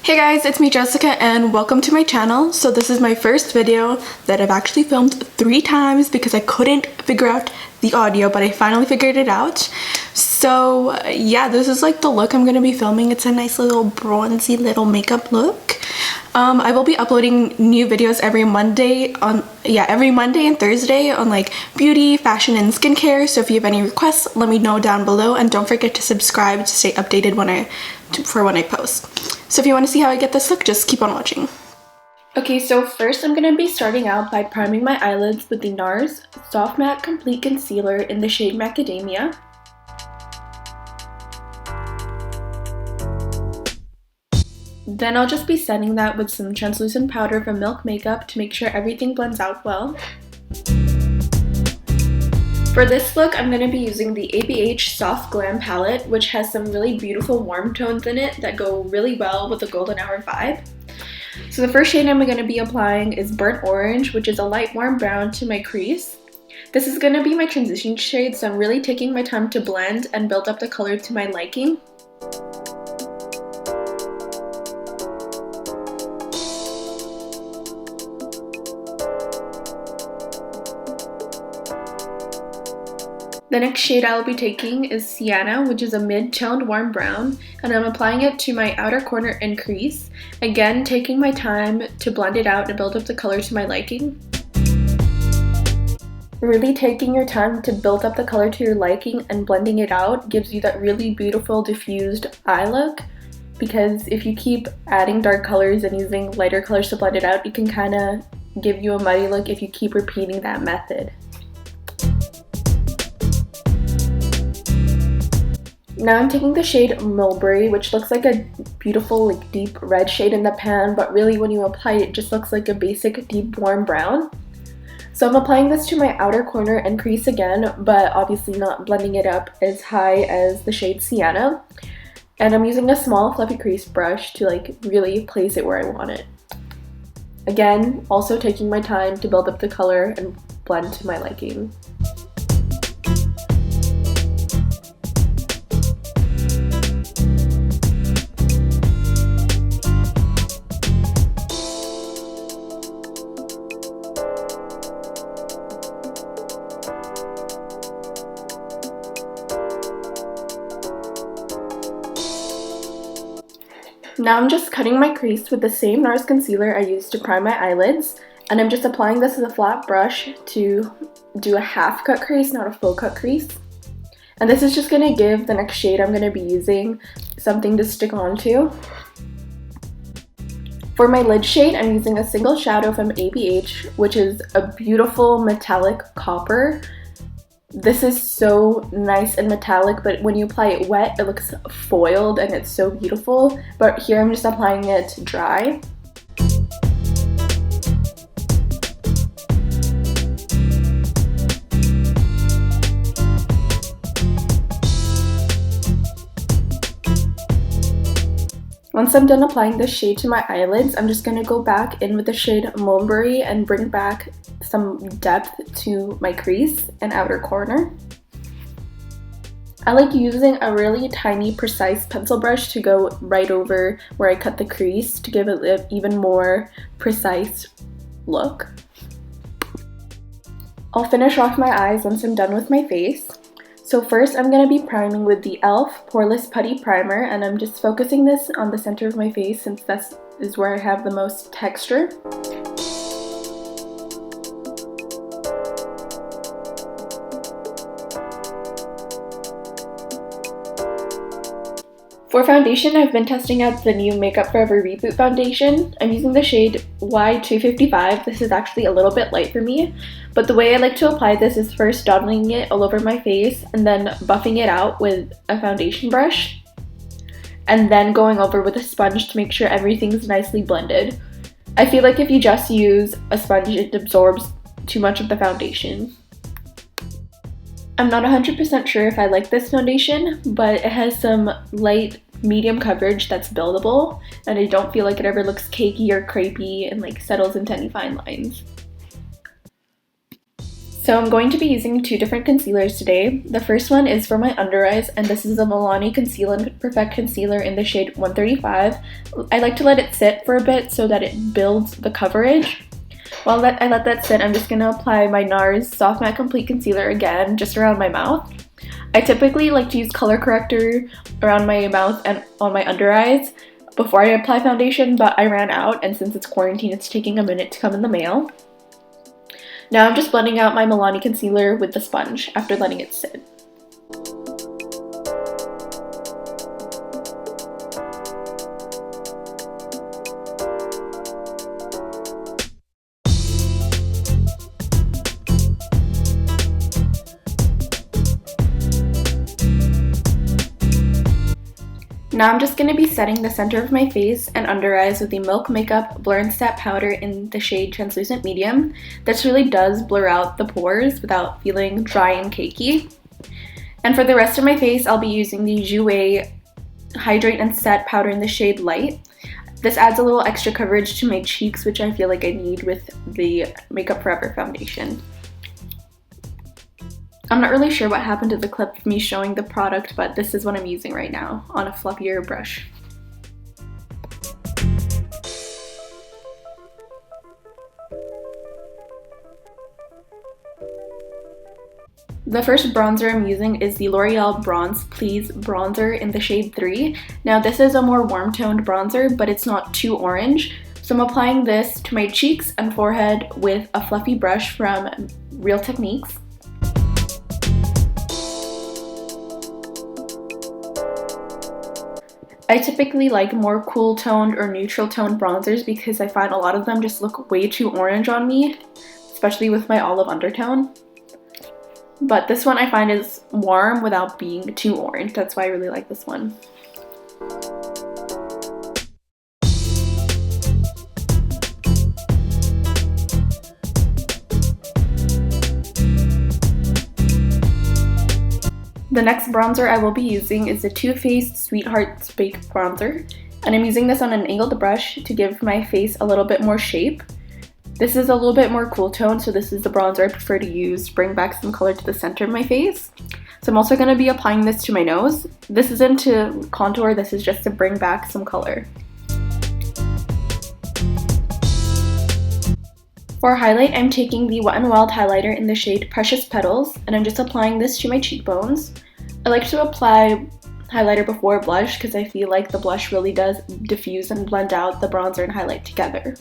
Hey guys, it's me Jessica and welcome to my channel. So this is my first video that I've actually filmed 3 times because I couldn't figure out the audio, but I finally figured it out. So yeah, this is like the look I'm gonna be filming. It's a nice little bronzy little makeup look. I will be uploading new videos every Monday and Thursday on like beauty, fashion, and skincare. So if you have any requests, let me know down below, and don't forget to subscribe to stay updated when I post. So if you want to see how I get this look, just keep on watching. Okay, so first I'm going to be starting out by priming my eyelids with the Nars Soft Matte Complete Concealer in the shade Macadamia. Then I'll just be setting that with some translucent powder from Milk Makeup to make sure everything blends out well. For this look, I'm going to be using the ABH Soft Glam palette, which has some really beautiful warm tones in it that go really well with the golden hour vibe. So the first shade I'm going to be applying is Burnt Orange, which is a light warm brown to my crease. This is going to be my transition shade, so I'm really taking my time to blend and build up the color to my liking. The next shade I'll be taking is Sienna, which is a mid-toned warm brown, and I'm applying it to my outer corner and crease, again taking my time to blend it out and build up the color to my liking. Really taking your time to build up the color to your liking and blending it out gives you that really beautiful diffused eye look, because if you keep adding dark colors and using lighter colors to blend it out, it can kind of give you a muddy look if you keep repeating that method. Now I'm taking the shade Mulberry, which looks like a beautiful like deep red shade in the pan, but really when you apply it, it just looks like a basic deep warm brown. So I'm applying this to my outer corner and crease again, but obviously not blending it up as high as the shade Sienna. And I'm using a small fluffy crease brush to like really place it where I want it. Again, also taking my time to build up the color and blend to my liking. Now I'm just cutting my crease with the same Nars concealer I used to prime my eyelids, and I'm just applying this with a flat brush to do a half cut crease, not a full cut crease. And this is just going to give the next shade I'm going to be using something to stick onto. For my lid shade, I'm using a single shadow from ABH, which is a beautiful metallic copper. This is so nice and metallic, but when you apply it wet, it looks foiled and it's so beautiful. But here I'm just applying it dry. Once I'm done applying this shade to my eyelids, I'm just going to go back in with the shade Mulberry and bring back some depth to my crease and outer corner. I like using a really tiny, precise pencil brush to go right over where I cut the crease to give it an even more precise look. I'll finish off my eyes once I'm done with my face. So first I'm going to be priming with the e.l.f. Poreless Putty Primer, and I'm just focusing this on the center of my face since this is where I have the most texture. For foundation, I've been testing out the new Makeup Forever Reboot foundation. I'm using the shade Y255. This is actually a little bit light for me, but the way I like to apply this is first dotting it all over my face and then buffing it out with a foundation brush, and then going over with a sponge to make sure everything's nicely blended. I feel like if you just use a sponge, it absorbs too much of the foundation. I'm not 100% sure if I like this foundation, but it has some light medium coverage that's buildable, and I don't feel like it ever looks cakey or crepey and like settles into any fine lines. So I'm going to be using two different concealers today. The first one is for my under eyes, and this is a Milani Conceal and Perfect Concealer in the shade 135. I like to let it sit for a bit so that it builds the coverage. While I let that sit, I'm just going to apply my Nars Soft Matte Complete Concealer again, just around my mouth. I typically like to use color corrector around my mouth and on my under eyes before I apply foundation, but I ran out, and since it's quarantine, it's taking a minute to come in the mail. Now I'm just blending out my Milani concealer with the sponge after letting it sit. Now I'm just going to be setting the center of my face and under eyes with the Milk Makeup Blur and Set Powder in the shade Translucent Medium. This really does blur out the pores without feeling dry and cakey. And for the rest of my face, I'll be using the Jouer Hydrate and Set Powder in the shade Light. This adds a little extra coverage to my cheeks, which I feel like I need with the Makeup Forever foundation. I'm not really sure what happened to the clip of me showing the product, but this is what I'm using right now on a fluffier brush. The first bronzer I'm using is the L'Oreal Bronze Please bronzer in the shade 3. Now this is a more warm toned bronzer, but it's not too orange. So I'm applying this to my cheeks and forehead with a fluffy brush from Real Techniques. I typically like more cool toned or neutral toned bronzers because I find a lot of them just look way too orange on me, especially with my olive undertone. But this one I find is warm without being too orange. That's why I really like this one. The next bronzer I will be using is the Too Faced Sweethearts Baked Bronzer, and I'm using this on an angled brush to give my face a little bit more shape. This is a little bit more cool tone, so this is the bronzer I prefer to use to bring back some color to the center of my face. So I'm also going to be applying this to my nose. This isn't to contour, this is just to bring back some color. For highlight, I'm taking the Wet n Wild highlighter in the shade Precious Petals, and I'm just applying this to my cheekbones. I like to apply highlighter before blush because I feel like the blush really does diffuse and blend out the bronzer and highlight together.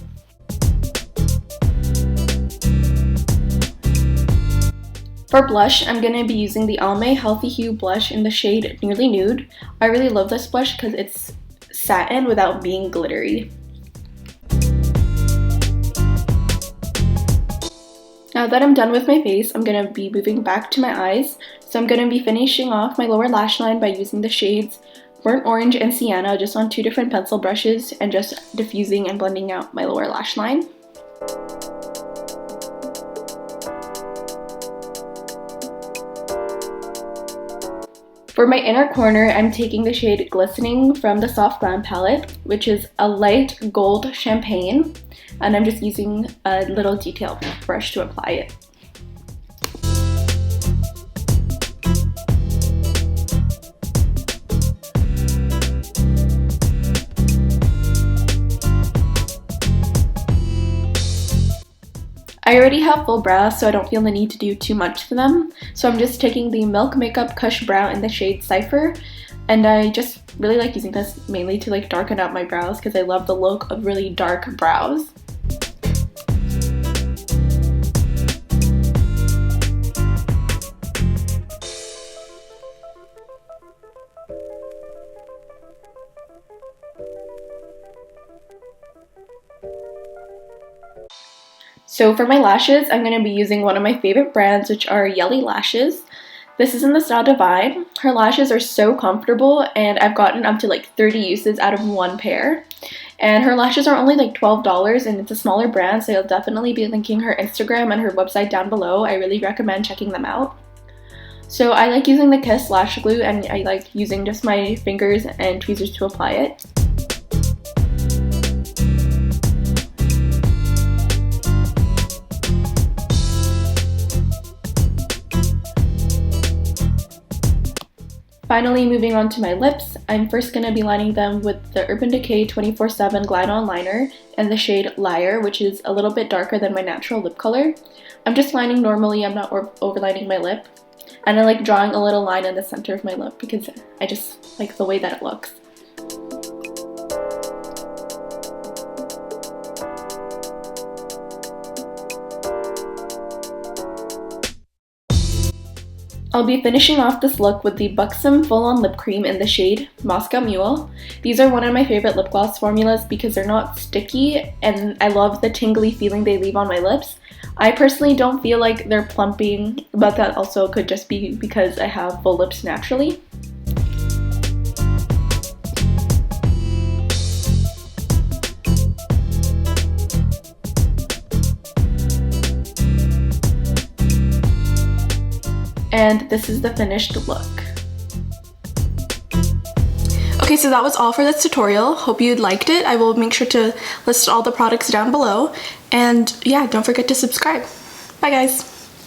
For blush, I'm going to be using the Almay Healthy Hue blush in the shade Nearly Nude. I really love this blush because it's satin without being glittery. Now that I'm done with my face, I'm going to be moving back to my eyes. So I'm going to be finishing off my lower lash line by using the shades Burnt Orange and Sienna just on two different pencil brushes and just diffusing and blending out my lower lash line. For my inner corner, I'm taking the shade Glistening from the Soft Glam palette, which is a light gold champagne, and I'm just using a little detail brush to apply it. I already have full brows, so I don't feel the need to do too much to them. So I'm just taking the Milk Makeup Kush Brow in the shade Cypher, and I just really like using this mainly to like darken out my brows because I love the look of really dark brows. So for my lashes, I'm going to be using one of my favorite brands, which are Yellie Lashes. This is in the style Divide. Her lashes are so comfortable, and I've gotten up to like 30 uses out of one pair. And her lashes are only like $12, and it's a smaller brand, so I'll definitely be linking her Instagram and her website down below. I really recommend checking them out. So I like using the Kiss lash glue, and I like using just my fingers and tweezers to apply it. Finally, moving on to my lips, I'm first going to be lining them with the Urban Decay 24/7 Glide-On Liner in the shade Liar, which is a little bit darker than my natural lip color. I'm just lining normally, I'm not overlining my lip. And I like drawing a little line in the center of my lip because I just like the way that it looks. I'll be finishing off this look with the Buxom Full-On Lip Cream in the shade Moscow Mule. These are one of my favorite lip gloss formulas because they're not sticky and I love the tingly feeling they leave on my lips. I personally don't feel like they're plumping, but that also could just be because I have full lips naturally. And this is the finished look. Okay, so that was all for this tutorial. Hope you liked it. I will make sure to list all the products down below. And yeah, don't forget to subscribe. Bye guys.